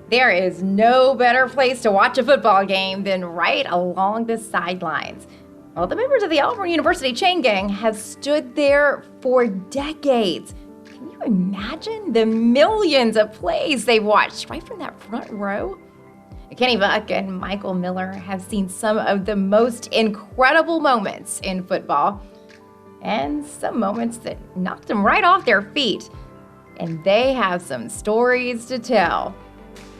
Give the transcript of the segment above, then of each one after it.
There is no better place to watch a football game than right along the sidelines. Well, the members of the Auburn University chain gang have stood there for decades. Can you imagine the millions of plays they've watched right from that front row? Kenny Buck and Michael Miller have seen some of the most incredible moments in football, and some moments that knocked them right off their feet. And they have some stories to tell.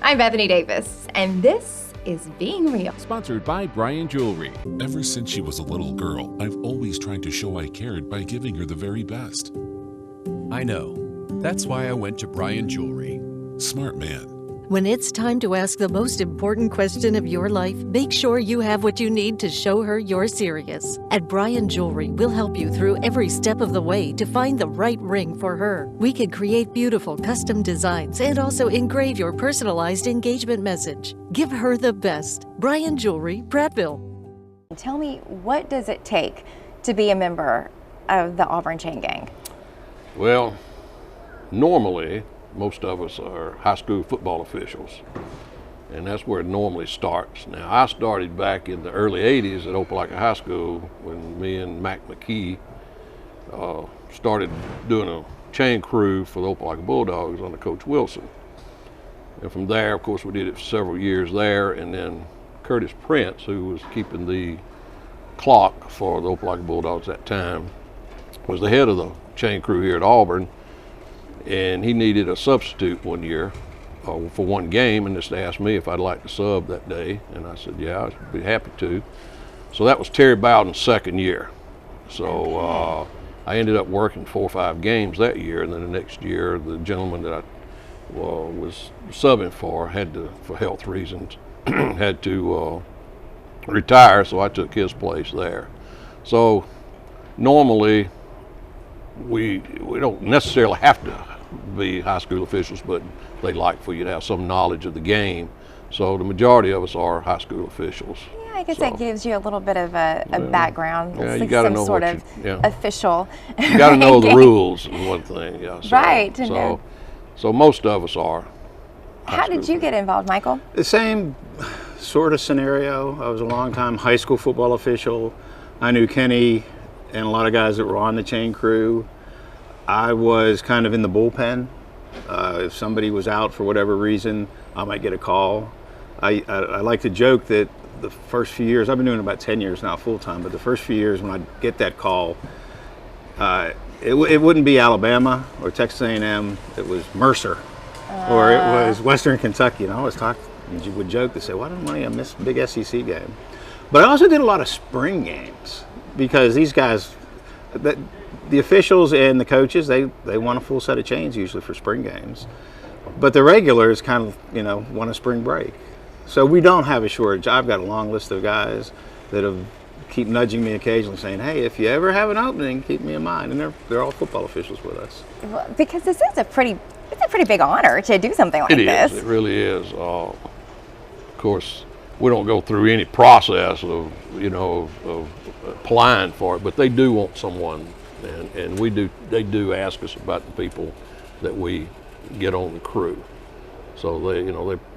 I'm Bethany Davis, and this is Being Real. Sponsored by Bryan Jewelry. Ever since she was a little girl, I've always tried to show I cared by giving her the very best. I know. That's why I went to Bryan Jewelry. Smart man. When it's time to ask the most important question of your life, make sure you have what you need to show her you're serious. At Bryan Jewelry, we'll help you through every step of the way to find the right ring for her. We can create beautiful custom designs and also engrave your personalized engagement message. Give her the best. Bryan Jewelry, Prattville. Tell me, what does it take to be a member of the Auburn chain gang? Well, normally, most of us are high school football officials, and that's where it normally starts. Now, I started back in the early 80s at Opelika High School when me and Mac McKee started doing a chain crew for the Opelika Bulldogs under Coach Wilson. And from there, of course, we did it for several years there, and then Curtis Prince, who was keeping the clock for the Opelika Bulldogs at that time, was the head of the chain crew here at Auburn. And he needed a substitute one year for one game, and just asked me if I'd like to sub that day, and I said, yeah, I'd be happy to. So that was Terry Bowden's second year. So I ended up working 4 or 5 games that year, and then the next year, the gentleman that I was subbing for had to, for health reasons, had to retire, so I took his place there. So normally, we don't necessarily have to be high school officials, but they like for you to have some knowledge of the game. So the majority of us are high school officials. Yeah, I guess that gives you a little bit of a background. Yeah, It's you like got to some know sort what of official. You got to know the rules is one thing. Yeah. So, Right. So most of us are. How did you get involved, Michael? The same sort of scenario. I was a long time high school football official. I knew Kenny and a lot of guys that were on the chain crew. I was kind of in the bullpen. If somebody was out for whatever reason, I might get a call. I like to joke that the first few years, I've been doing it about 10 years now full time, but the first few years when I get that call, it wouldn't be Alabama or Texas A&M, it was Mercer or it was Western Kentucky. And I always would joke to say, why didn't I miss a big SEC game? But I also did a lot of spring games because these guys, the officials and the coaches, they want a full set of chains usually for spring games. But the regulars kind of, want a spring break. So we don't have a shortage. I've got a long list of guys that keep nudging me occasionally saying, hey, if you ever have an opening, keep me in mind. And they're all football officials with us. Well, because this is a pretty big honor to do something like this. It really is. Of course, we don't go through any process of applying for it, but they do want someone. And they do ask us about the people that we get on the crew. So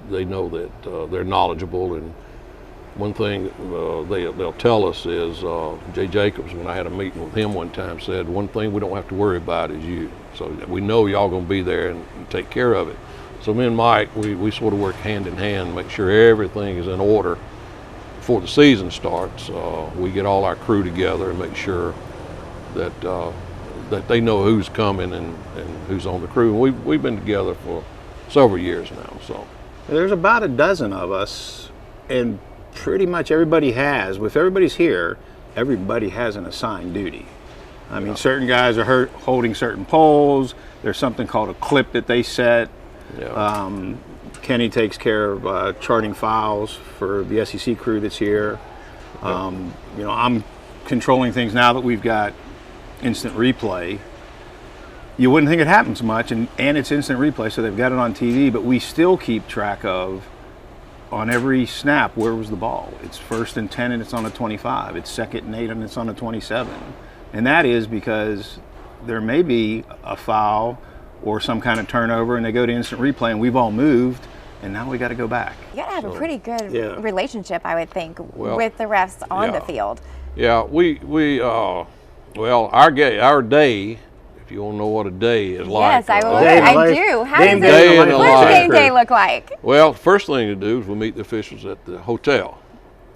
they know that they're knowledgeable. And one thing they'll tell us is, Jay Jacobs, when I had a meeting with him one time, said, one thing we don't have to worry about is you. So we know y'all gonna be there and take care of it. So me and Mike, we sort of work hand in hand, make sure everything is in order before the season starts. We get all our crew together and make sure that they know who's coming and who's on the crew. And we've been together for several years now. So there's about a dozen of us, and pretty much everybody has. If everybody's here, everybody has an assigned duty. I mean, certain guys are holding certain poles. There's something called a clip that they set. Yeah. Kenny takes care of charting files for the SEC crew that's here. I'm controlling things now that we've got instant replay. You wouldn't think it happens much, and it's instant replay, so they've got it on TV, but we still keep track of, on every snap, where was the ball. It's 1st and 10 and it's on a 25. It's 2nd and 8 and it's on a 27. And that is because there may be a foul or some kind of turnover and they go to instant replay and we've all moved and now we got to go back. You gotta have a pretty good Yeah. relationship, I would think, Well, with the refs on the yeah. field. Yeah, well, our day, if you want to know what a day is like. Yes, I will. Day in the I life- do. How game does day it, in the what does life. game day look like? Well, first thing to do is we meet the officials at the hotel,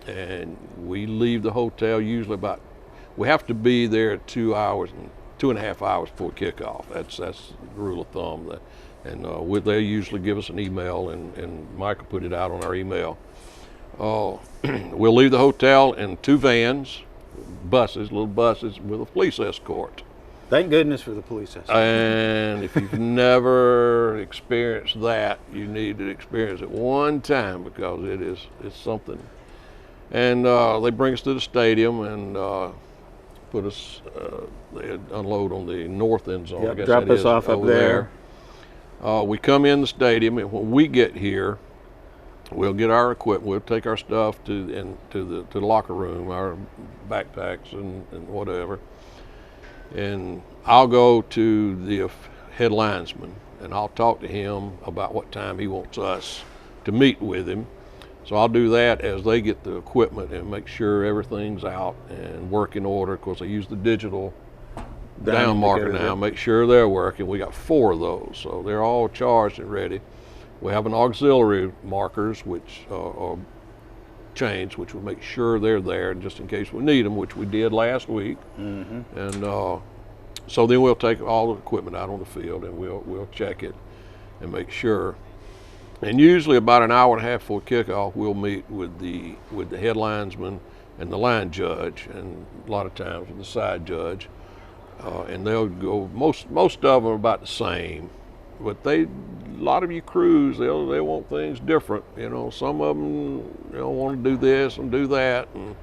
and we leave the hotel usually we have to be there 2 hours and 2.5 hours before kickoff. That's the rule of thumb. And they usually give us an email, and Michael put it out on our email. We'll leave the hotel in 2 vans, little buses with a police escort. Thank goodness for the police escort. And if you've never experienced that, you need to experience it one time, because it's something. And they bring us to the stadium and put us. They unload on the north end zone. Yep, I guess drop that us is off up over there. We come in the stadium, and when we get here, we'll get our equipment. We'll take our stuff to the locker room, our backpacks and whatever. And I'll go to the head linesman, and I'll talk to him about what time he wants us to meet with him. So I'll do that as they get the equipment and make sure everything's out and working order. Of course, I use the digital down marker now, make sure they're working. We got 4 of those, so they're all charged and ready. We have an auxiliary markers, which are chains, which will make sure they're there just in case we need them, which we did last week. Mm-hmm. And so then we'll take all the equipment out on the field, and we'll check it and make sure. And usually about an hour and a half before kickoff, we'll meet with the head linesman and the line judge, and a lot of times with the side judge. And they'll go. Most of them are about the same, but a lot of you crews, they want things different. Some of them want to do this and do that, and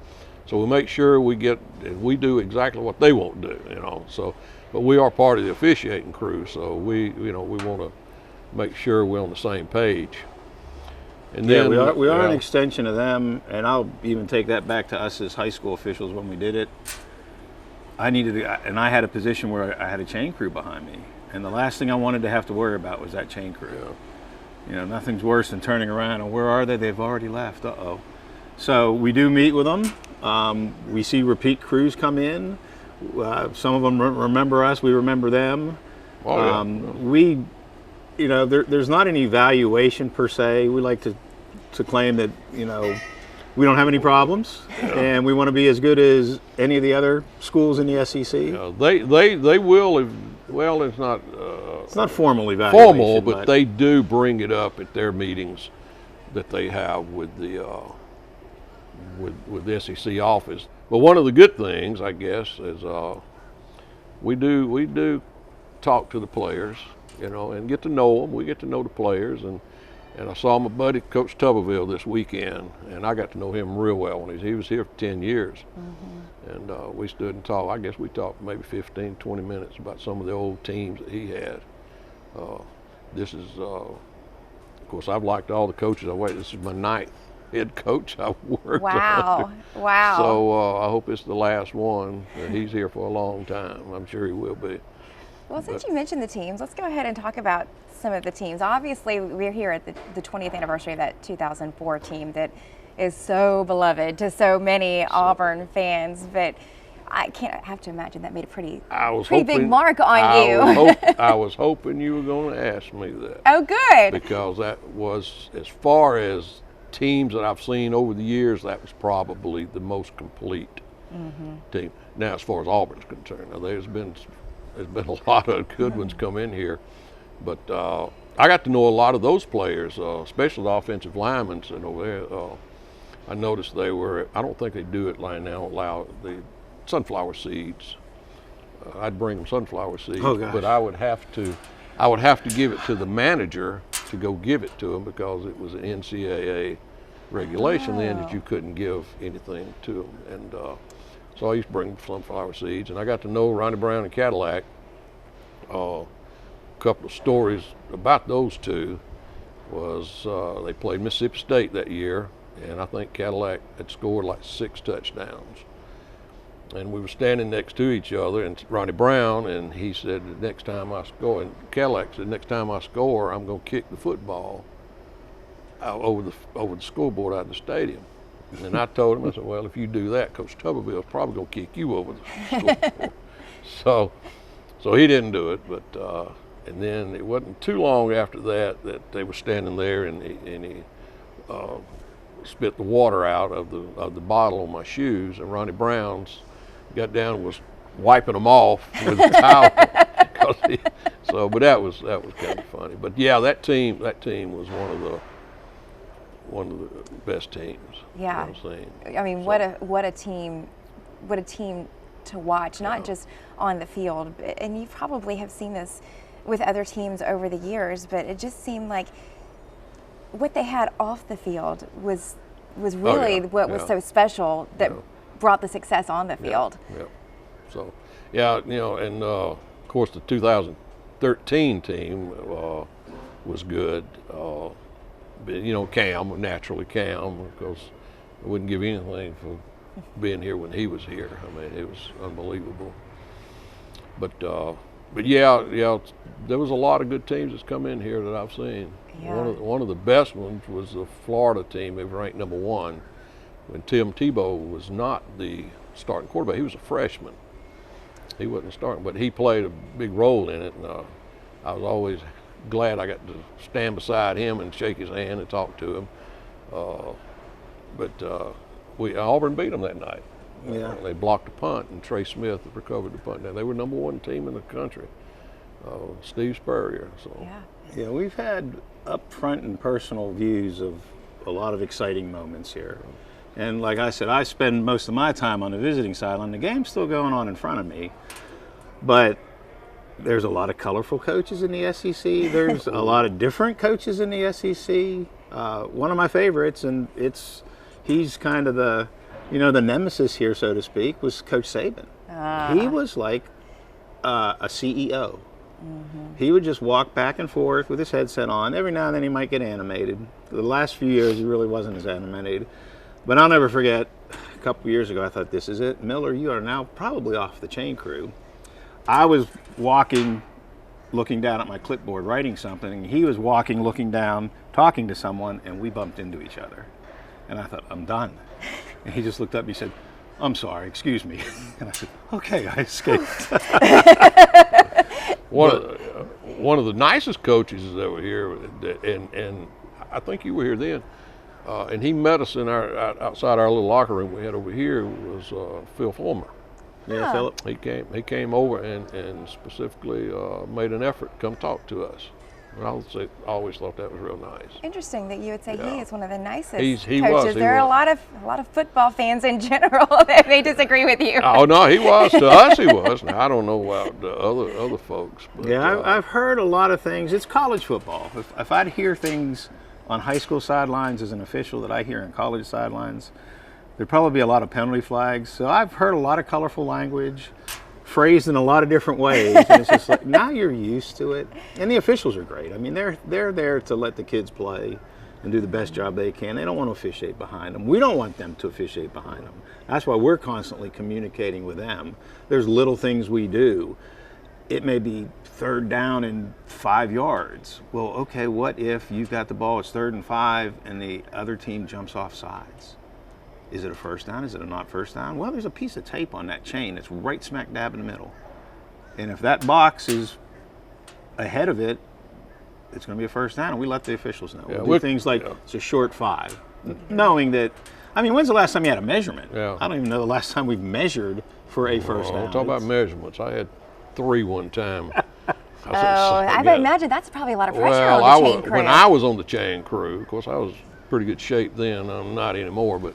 so we make sure we do exactly what they want to do. So, but we are part of the officiating crew, so we want to make sure we're on the same page. And then we are an extension of them, and I'll even take that back to us as high school officials when we did it. I had a position where I had a chain crew behind me, and the last thing I wanted to have to worry about was that chain crew. Nothing's worse than turning around and where are they? They've already left. Uh-oh. So we do meet with them. We see repeat crews come in. Some of them remember us. We remember them. Oh, yeah. There's not an evaluation per se. We like to claim that we don't have any problems, and we want to be as good as any of the other schools in the SEC. They will. Well, it's not. It's not formal evaluation. Formal, but they do bring it up at their meetings that they have with the SEC office. But one of the good things, I guess, is we do talk to the players, and get to know them. We get to know the players, and I saw my buddy Coach Tuberville this weekend, and I got to know him real well when he was here for 10 years. Mm-hmm. And we stood and talked. I guess we talked maybe 15, 20 minutes about some of the old teams that he had. This is, of course, I've liked all the coaches. This is my 9th head coach I've worked Wow. under. Wow. So I hope it's the last one. He's here for a long time. I'm sure he will be. Well, since you mentioned the teams, let's go ahead and talk about some of the teams. Obviously, we're here at the 20th anniversary of that 2004 team that is so beloved to so many Auburn fans, but I have to imagine that made a pretty big mark on you. I was hoping you were going to ask me that. Oh, good. Because that was, as far as teams that I've seen over the years, that was probably the most complete team. Now, as far as Auburn's concerned, now there's been a lot of good ones come in here, but I got to know a lot of those players, especially the offensive linemen sitting over there. I noticed I don't think they do it right now, allow the sunflower seeds. I'd bring them sunflower seeds, but I would have to give it to the manager to go give it to them, because it was an NCAA regulation then that you couldn't give anything to them. And so I used to bring sunflower seeds, and I got to know Ronnie Brown and Cadillac. A couple of stories about those two was they played Mississippi State that year, and I think Cadillac had scored like 6 touchdowns. And we were standing next to each other, and Ronnie Brown, and he said, next time I score, and Cadillac said, next time I score, I'm going to kick the football over the scoreboard out of the stadium. And I told him, I said, well, if you do that, Coach Tuberville's probably going to kick you over the scoreboard. So he didn't do it, but and then it wasn't too long after that they were standing there, and he spit the water out of the bottle on my shoes, and Ronnie Brown's got down and was wiping them off with a towel. But that was kind of funny. But yeah, that team was one of the best teams. Yeah. I've seen. I mean, what a team to watch, not just on the field, and you probably have seen this with other teams over the years, but it just seemed like what they had off the field was really what was so special that brought the success on the field. Yeah. So, yeah, and of course the 2013 team was good. But, Cam, naturally Cam, because I wouldn't give anything for being here when he was here. I mean, it was unbelievable. But yeah, there was a lot of good teams that's come in here that I've seen. Yeah. One of the best ones was the Florida team. They were ranked number 1 when Tim Tebow was not the starting quarterback. He was a freshman. He wasn't starting, but he played a big role in it. And I was always glad I got to stand beside him and shake his hand and talk to him. Auburn beat them that night. Yeah. They blocked a punt, and Trey Smith recovered the punt. Now, they were number 1 team in the country. Steve Spurrier. So. Yeah, we've had up front and personal views of a lot of exciting moments here. And like I said, I spend most of my time on the visiting sideline. The game's still going on in front of me, but there's a lot of colorful coaches in the SEC. There's a lot of different coaches in the SEC. One of my favorites, and he's kind of the nemesis here, so to speak, was Coach Saban. He was like a CEO. Mm-hmm. He would just walk back and forth with his headset on. Every now and then he might get animated. The last few years he really wasn't as animated. But I'll never forget, a couple years ago I thought, this is it. Miller, you are now probably off the chain crew. I was walking, looking down at my clipboard, writing something, and he was walking, looking down, talking to someone, and we bumped into each other. And I thought, I'm done. And he just looked up and he said, I'm sorry, excuse me. And I said, okay, I escaped. One of the nicest coaches that were here, and I think you were here then, and he met us in outside our little locker room we had over here, was Phil Fulmer. Yeah, Philip. He came over and specifically made an effort to come talk to us. And I always thought that was real nice. Interesting that you would say he is one of the nicest he coaches. There are a lot of football fans in general that may disagree with you. Oh no, he was to us. He was. Now, I don't know about the other folks. But, yeah, I've heard a lot of things. It's college football. If I'd hear things on high school sidelines as an official that I hear in college sidelines, there'd probably be a lot of penalty flags. So I've heard a lot of colorful language, phrased in a lot of different ways, and it's just like, now you're used to it. And the officials are great. I mean, they're there to let the kids play and do the best job they can. They don't want to officiate behind them. We don't want them to officiate behind them. That's why we're constantly communicating with them. There's little things we do. It may be 3rd down and 5 yards. Well, okay, what if you've got the ball, it's 3rd and 5, and the other team jumps off sides? Is it a first down? Is it a not first down? Well, there's a piece of tape on that chain that's right smack dab in the middle. And if that box is ahead of it, it's going to be a first down, and we let the officials know. Yeah, we'll do things like it's a short 5, knowing that, I mean, when's the last time you had a measurement? Yeah. I don't even know the last time we've measured for a first down. Talk about measurements. I had 3 one time. I would imagine that's probably a lot of pressure on the chain crew. When I was on the chain crew, of course I was in pretty good shape then. I'm not anymore, but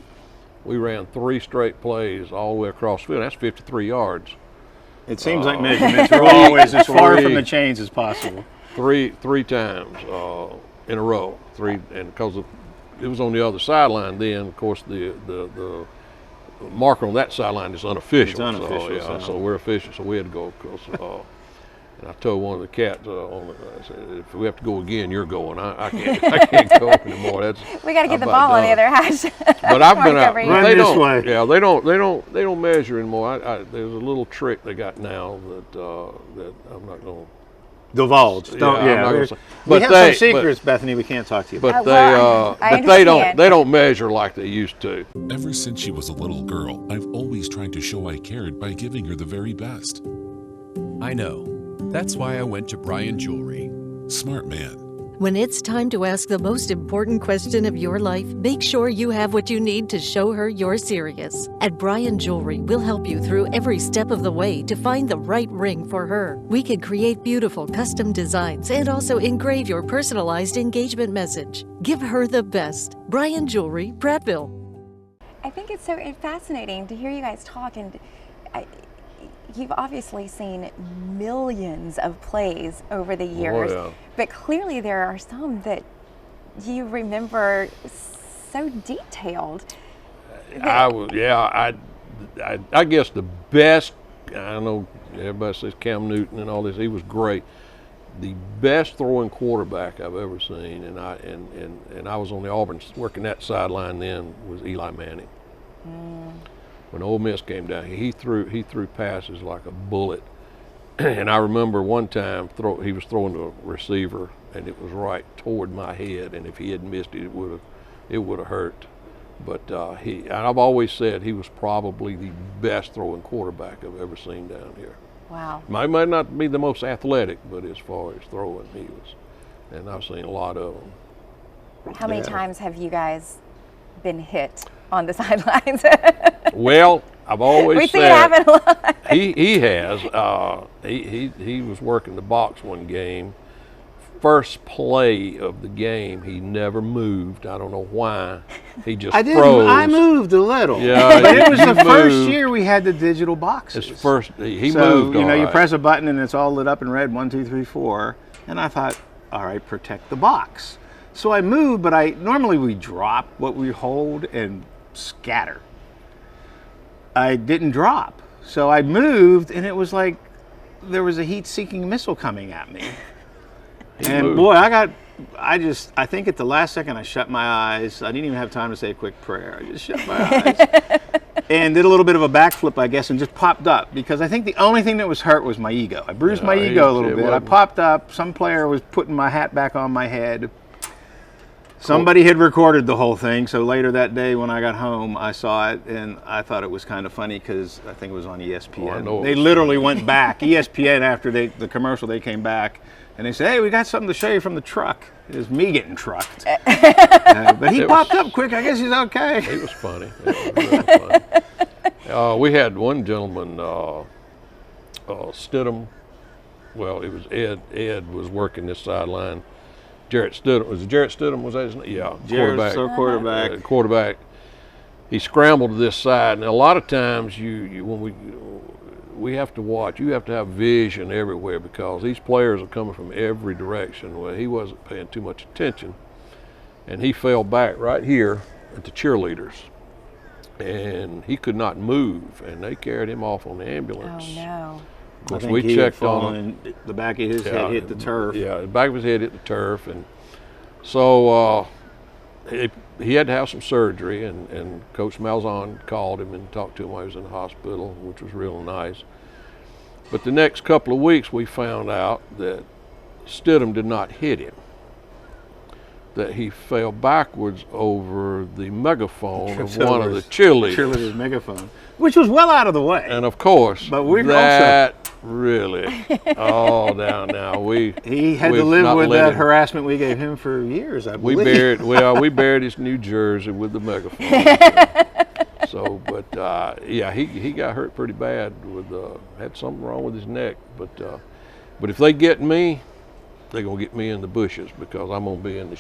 we ran 3 straight plays all the way across the field. That's 53 yards. It seems like measurements are always as far from the chains as possible. Three times in a row. 3, and because it was on the other sideline then, of course the marker on that sideline is unofficial. It's unofficial. So we're official. So we had to go, of course. And I told one of the cats I said, if we have to go again, you're going. I can't go anymore. We got to get the ball on the other hash. But I've been out. Run this way. Yeah, they don't measure anymore. There's a little trick they got now that I'm not going to divulge. Don't. I'm not gonna say- We but have they- some secrets, Bethany. We can't talk to you about. But I they understand. don't measure like they used to. Ever since she was a little girl, I've always tried to show I cared by giving her the very best. I know. That's why I went to Brian Jewelry. Smart man. When it's time to ask the most important question of your life, make sure you have what you need to show her you're serious. At Brian Jewelry, we'll help you through every step of the way to find the right ring for her. We can create beautiful custom designs and also engrave your personalized engagement message. Give her the best. Brian Jewelry, Prattville. I think it's so fascinating to hear you guys talk, and you've obviously seen millions of plays over the years, yeah. but clearly there are some that you remember so detailed. I guess the best. I know everybody says Cam Newton and all this. He was great. The best throwing quarterback I've ever seen, and I was on the Auburn working that sideline then, was Eli Manning. When Ole Miss came down, he threw passes like a bullet. And I remember one time he was throwing to a receiver, and it was right toward my head. And if he had missed it, it would have hurt. But and I've always said he was probably the best throwing quarterback I've ever seen down here. Wow. Might not be the most athletic, but as far as throwing, he was. And I've seen a lot of them. How many times have you guys been hit on the sidelines? Well, I've always We said see it happen a lot. he has. He was working the box one game. First play of the game, he never moved. I don't know why. He just froze. I moved a little. Yeah, but it was you the first moved. year we had the digital boxes. His first, he so, moved. you know, all you right. press a button and it's all lit up in red. 1, 2, 3, 4. And I thought, all right, protect the box. So I moved, but normally we drop what we hold and scatter. I didn't drop. So I moved, and it was like there was a heat-seeking missile coming at me. And moved. boy, I think at the last second I shut my eyes. I didn't even have time to say a quick prayer. I just shut my eyes and did a little bit of a backflip, I guess, and just popped up, because I think the only thing that was hurt was my ego. I bruised my ego a little bit. I popped up. Some player was putting my hat back on my head. Somebody had recorded the whole thing, so later that day when I got home, I saw it, and I thought it was kind of funny because I think it was on ESPN. I know it They was literally went back. ESPN, after the commercial, they came back, and they said, hey, we got something to show you from the truck. It was me getting trucked. But he popped up quick. I guess he's okay. It was funny. It was really funny. We had one gentleman, Stidham. Well, it was Ed. Ed was working this sideline. Jarrett Stidham. Was it Jarrett Stidham? Was that his name? Yeah, Jarrett's quarterback. quarterback. Quarterback. He scrambled to this side, and a lot of times when we have to watch. You have to have vision everywhere, because these players are coming from every direction. Well, he wasn't paying too much attention, and he fell back right here at the cheerleaders, and he could not move, and they carried him off on the ambulance. Oh no. Of course, I think we he had checked on him. fallen, and the back of his head hit the turf. Yeah, the back of his head hit the turf, and so he had to have some surgery, and Coach Malzahn called him and talked to him while he was in the hospital, which was real nice. But the next couple of weeks, we found out that Stidham did not hit him, that he fell backwards over the megaphone of one of the cheerleaders. Cheerleader's megaphone, which was well out of the way. And of course, But we're that really, down now. He had to we've live not with let that him- harassment we gave him for years, I We believe. we buried his New Jersey with the megaphone. So, but he got hurt pretty bad had something wrong with his neck. But if they get me, they're gonna get me in the bushes, because I'm gonna be in the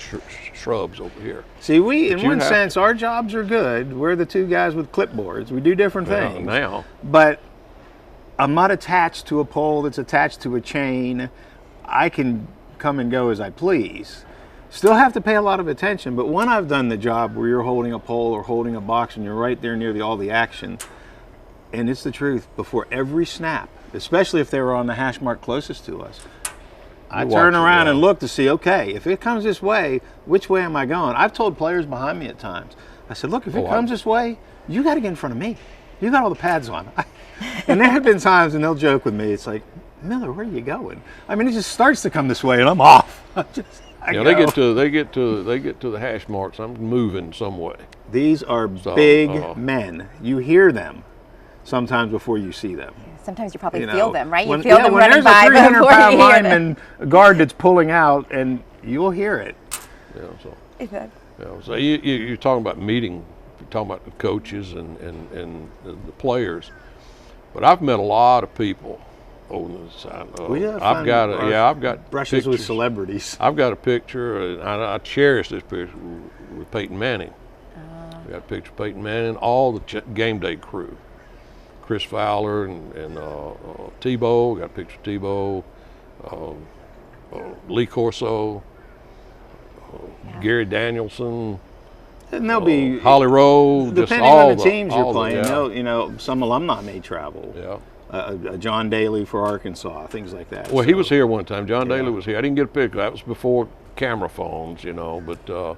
shrubs over here. See, in you one have sense, our jobs are good. We're the two guys with clipboards. We do different things. Now, But I'm not attached to a pole that's attached to a chain. I can come and go as I please. Still have to pay a lot of attention, but when I've done the job where you're holding a pole or holding a box and you're right there near all the action, and it's the truth, before every snap, especially if they were on the hash mark closest to us, I You turn watch it, around yeah. and look to see, okay, if it comes this way, which way am I going? I've told players behind me at times, I said, look, if it comes this way, you got to get in front of me. You got all the pads on. And there have been times, and they'll joke with me, it's like, Miller, where are you going? I mean, it just starts to come this way, and I'm off. I Yeah, go. they get to the hash marks. I'm moving some way. These are big men. You hear them sometimes before you see them. Sometimes you probably feel them, right? You When, feel them when running there's by a 300-pound before you hear them. lineman guard that's pulling out, and you'll hear it. Yeah, so. Yeah. Yeah, so you're talking about meeting, you're talking about the coaches and the players, but I've met a lot of people over the side. I've got brushes with pictures. celebrities. I've got a picture, and I cherish this picture with Peyton Manning. I got a picture of Peyton Manning, all the game day crew, Chris Fowler and Tebow. Got a picture of Tebow, Lee Corso. Gary Danielson, And there'll be Holly Rowe, just depending all on the teams you're playing. Yeah. Some alumni may travel. Yeah. John Daly for Arkansas, things like that. Well, he was here one time. John Daly was here. I didn't get a picture. That was before camera phones, but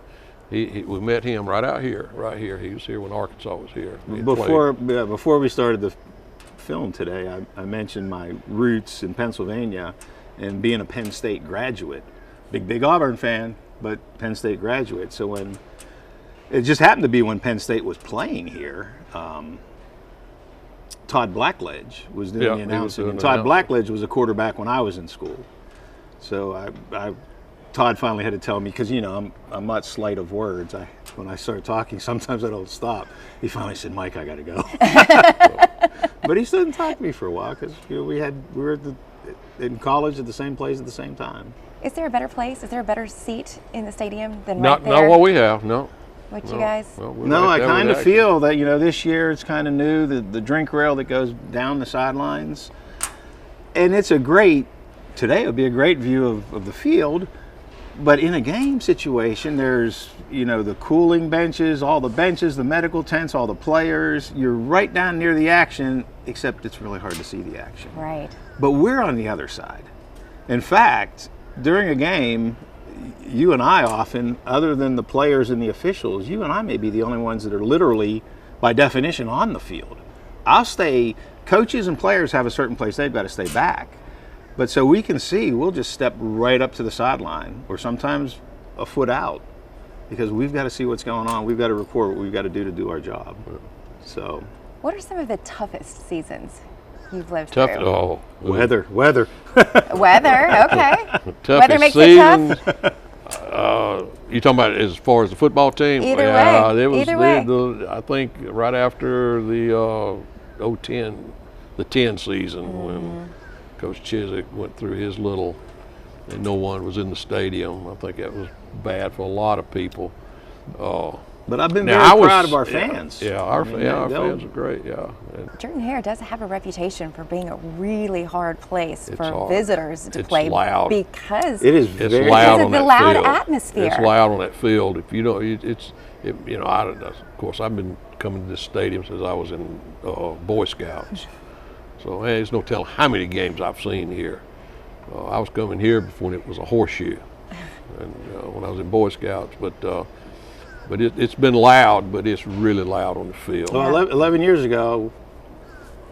we met him right here. He was here when Arkansas was here. Before we started the film today, I mentioned my roots in Pennsylvania and being a Penn State graduate. Big Auburn fan, but Penn State graduate. So when it just happened to be when Penn State was playing here, Todd Blackledge was doing the announcing. And Todd Blackledge was a quarterback when I was in school. So Todd finally had to tell me, because I'm not slight of words. When I start talking, sometimes I don't stop. He finally said, "Mike, I got to go." But he still didn't talk to me for a while because we were in college at the same place at the same time. Is there a better place? Is there a better seat in the stadium than Not right there? what we have. No. What you guys? No, I kind of feel that this year it's kind of new. The drink rail that goes down the sidelines, and it's today it would be a great view of the field. But in a game situation, there's the cooling benches, all the benches, the medical tents, all the players. You're right down near the action, except it's really hard to see the action. Right. But we're on the other side. In fact, during a game, you and I often, other than the players and the officials, you and I may be the only ones that are literally, by definition, on the field. Coaches and players have a certain place they've got to stay back. But so we can see, we'll just step right up to the sideline, or sometimes a foot out, because we've got to see what's going on. We've got to record what we've got to do our job. So. What are some of the toughest seasons you've lived through? Oh, weather. Weather, okay. Toughest Weather makes seasons, it tough? You talking about as far as the football team? Either yeah, way. It was Either way. I think right after the 10 season when Coach Chiswick went through his and no one was in the stadium. I think that was bad for a lot of people. But I've been very proud of our fans. Yeah, our fans are great. Yeah. Jordan Hare does have a reputation for being a really hard place for hard. It's to play loud. because It's very loud on the that loud field. atmosphere. It's loud on that field. If you know, of course, I've been coming to this stadium since I was in Boy Scouts. So there's no telling how many games I've seen here. I was coming here before it was a horseshoe, and when I was in Boy Scouts. But it's been loud, but it's really loud on the field. Well, 11 years ago,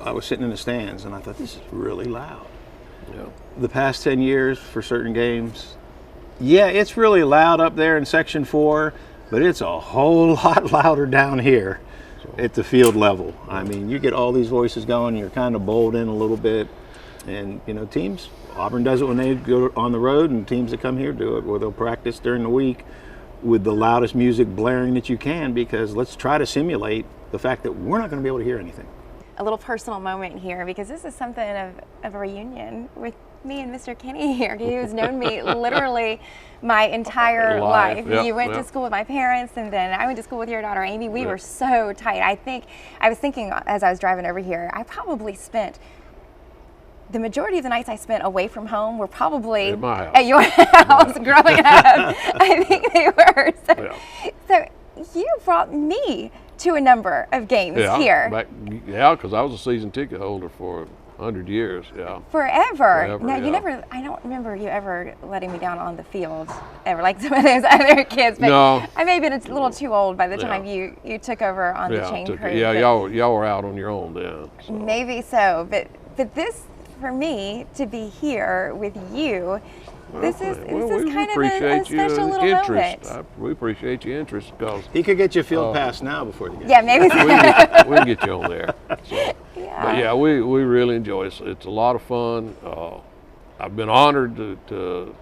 I was sitting in the stands, and I thought, this is really loud. Yeah. The past 10 years for certain games, it's really loud up there in Section 4, but it's a whole lot louder down here at the field level. I mean, you get all these voices going, you're kind of bowled in a little bit, and, teams, Auburn does it when they go on the road, and teams that come here do it, where they'll practice during the week with the loudest music blaring that you can, because let's try to simulate the fact that we're not going to be able to hear anything. A little personal moment here, because this is something of a reunion with me and Mr. Kenny here. He has known me literally my entire life. Yep, You went to school with my parents, and then I went to school with your daughter Amy. We were so tight. I was thinking as I was driving over here, I probably spent the majority of the nights I spent away from home were probably at my house. At your house growing up. I think they were. So you brought me to a number of games here. Because I was a season ticket holder for 100 years. Yeah. Forever. No, you never. I don't remember you ever letting me down on the field ever, like some of those other kids. But no. I may have been a little too old by the time you took over on the chain crew. Yeah, y'all were out on your own then. So. Maybe so, but this for me to be here with you. This is we kind of a appreciate special your little interest. moment. We appreciate your interest because He could get you a field pass now before the game. Yeah, maybe. we'll get you on there. So, Yeah. But yeah, we really enjoy it. It's a lot of fun. I've been honored to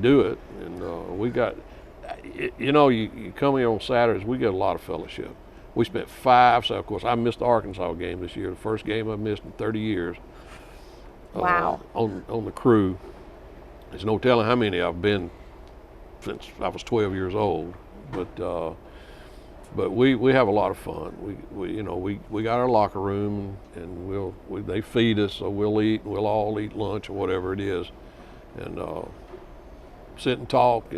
do it, and we got, you come here on Saturdays, we get a lot of fellowship. We spent 5, so of course I missed the Arkansas game this year, the first game I've missed in 30 years. Wow. On the crew. There's no telling how many I've been since I was 12 years old, but we have a lot of fun. We got our locker room, and they feed us, so we'll eat. We'll all eat lunch or whatever it is, and sit and talk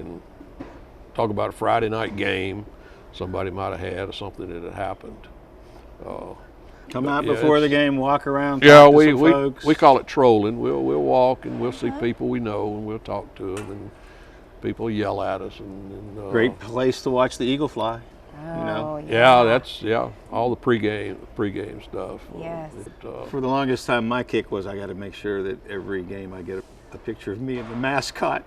about a Friday night game somebody might have had or something that had happened. Come out yeah, before the game, walk around, Yeah, talk to some folks. we call it trolling. We'll walk and we'll see people we know and we'll talk to them, and people yell at us. And Great place to watch the eagle fly. Oh, Yeah, that's all the pregame stuff. Yes. For the longest time, my kick was I got to make sure that every game I get a picture of me and the mascot.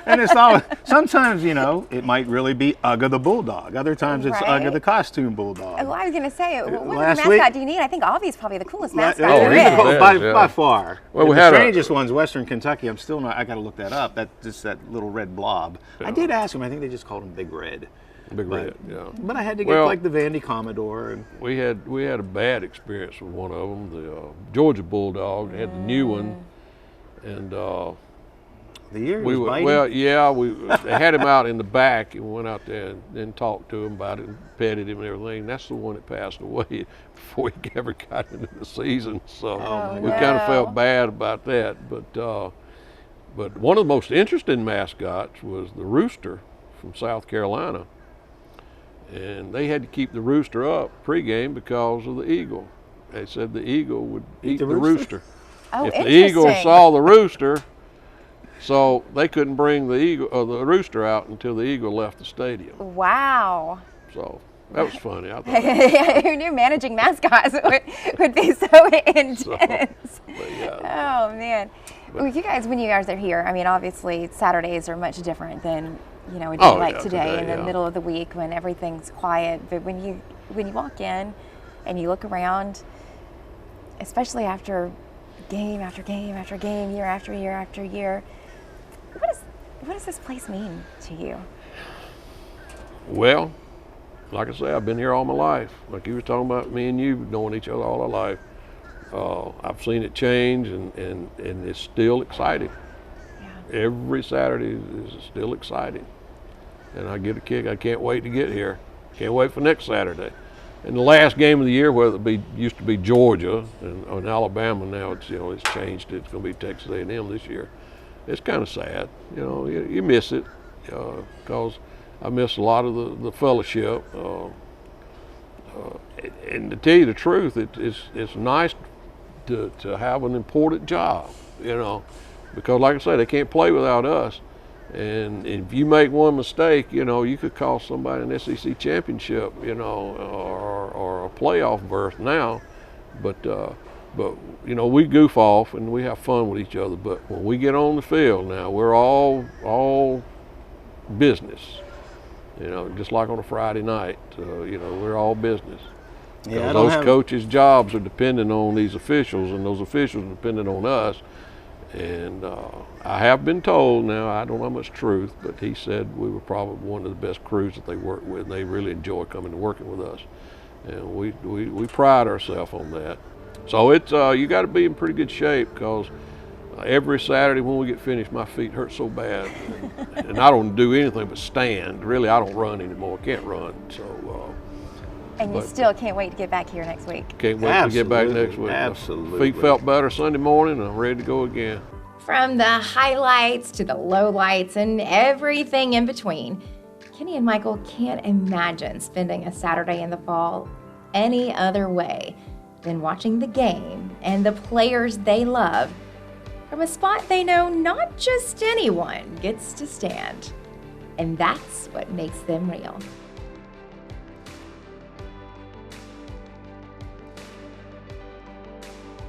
And it's all, sometimes, it might really be Ugga the Bulldog. Other times it's Right. Ugga the costume bulldog. Well, I was going to say, what kind Last of week- mascot do you need? I think Avi's probably the coolest mascot Oh, there he's is. the best. By far. Well, we the had strangest one's Western Kentucky. I'm still not, I got to look that up. That's just that little red blob. I did ask him, I think they just called him Big Red. Big Red, yeah. But I had to get Well- like the Vandy Commodore. And We had a bad experience with one of them, the Georgia Bulldog. They had the new one, and the year we was were, biting. well, yeah, they had him out in the back, and we went out there and talked to him about it and petted him and everything. And that's the one that passed away before he ever got into the season. So we kind of felt bad about that. But one of the most interesting mascots was the rooster from South Carolina, and they had to keep the rooster up pregame because of the eagle. They said the eagle would eat the rooster. Oh, If the eagle interesting. saw the rooster, so they couldn't bring the rooster out until the eagle left the stadium. Wow. So that was funny. I thought. Who knew managing mascots would be so intense? But yeah. Oh, man. Well, you guys, when you guys are here, I mean, obviously Saturdays are much different than, a day like today in the middle of the week when everything's quiet. But when you walk in and you look around, especially after game after game after game, year after year after year, what does this place mean to you? Well, like I say, I've been here all my life. Like you were talking about, me and you knowing each other all our life. I've seen it change, and it's still exciting. Yeah. Every Saturday is still exciting, and I get a kick. I can't wait to get here. Can't wait for next Saturday. And the last game of the year, whether it used to be Georgia and Alabama, now it's changed. It's going to be Texas A&M this year. It's kind of sad. You miss it because I miss a lot of the fellowship. And to tell you the truth, it's nice to have an important job, because like I say, they can't play without us. And if you make one mistake, you could cost somebody an SEC championship, or a playoff berth now. But we goof off and we have fun with each other. But when we get on the field now, we're all business. Just like on a Friday night, we're all business. Yeah, Those coaches' jobs are dependent on these officials, and those officials are dependent on us. And I have been told, now I don't know how much truth, but he said we were probably one of the best crews that they work with, and they really enjoy coming and working with us. And we pride ourselves on that. So it's you got to be in pretty good shape, because every Saturday when we get finished, my feet hurt so bad, and I don't do anything but stand. Really, I don't run anymore. Can't run. So. And you still can't wait to get back here next week. Can't wait to get back next week. Absolutely. Feet felt better Sunday morning, and I'm ready to go again. From the highlights to the lowlights and everything in between, Kenny and Michael can't imagine spending a Saturday in the fall any other way than watching the game and the players they love from a spot they know not just anyone gets to stand. And that's what makes them real.